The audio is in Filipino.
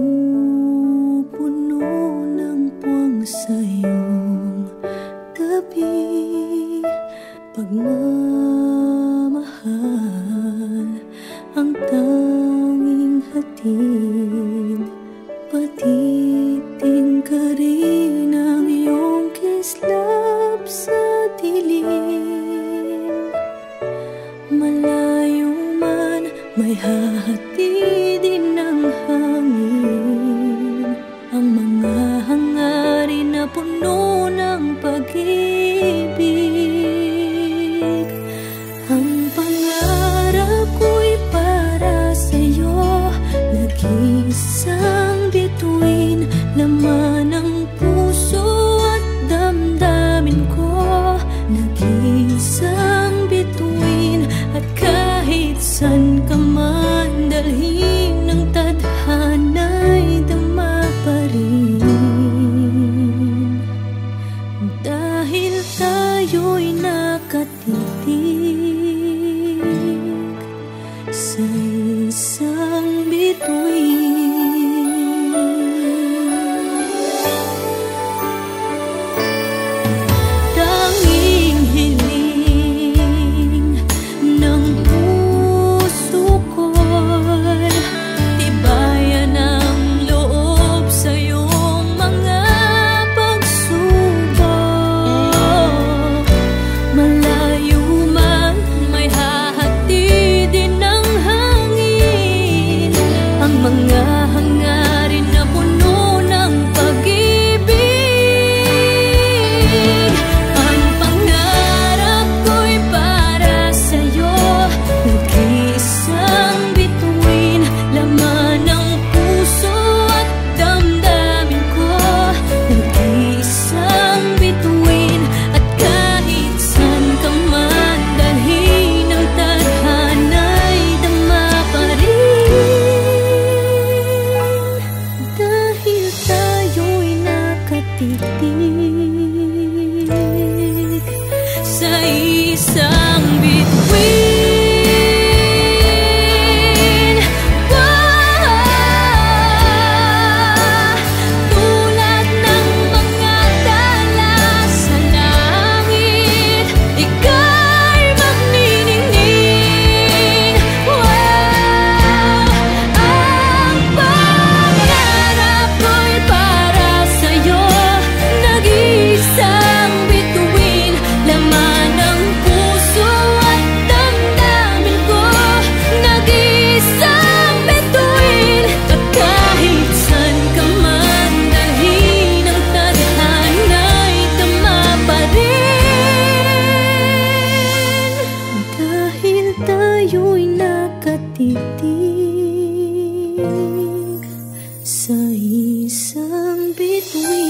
Pumupuno ng puwang sa'yong gabi. Pagmamahal ang tanging hatid. Patiting ka rin ang iyong kislap sa dilim. Malayo man, may hahatidin ng hangin. Ang mga hangarin na puno ng pag-ibig. Ang pangarap ko'y para sa'yo, nag-iisang bituin, laman ng puso at damdamin ko. Nag-iisang bituin, at kahit san ka man dalhin ng tadhana'y dama pa rin. Dahil tayo'y nakatitig sa isang bituin. Tanging hiling ng puso ko'y tibayan ang loob sa iyong mga pagsubok. Malayo man, may hahatidin ng hangin. Ang mga hangarin na puno ng pag-ibig. Ang pangarap ko'y para sa'yo, nag-iisang bituin, laman ng puso at damdamin ko. Nag-iisang bituin, at kahit san ka man dalhin ng tadhana'y dama pa rin. Dahil tayo'y nakatitig sa isang bituin. Tulad ng mga tala sa langit, ika'y magniningning. Ang pangarap ko'y para sa'yo, nag-iisang bituin, laman ng puso at damdamin ko. Nag-iisang bituin, at kahit san ka man dalhin ng tadhana'y dama pa rin. Dahil tayo'y nakatitig sa isang bituin.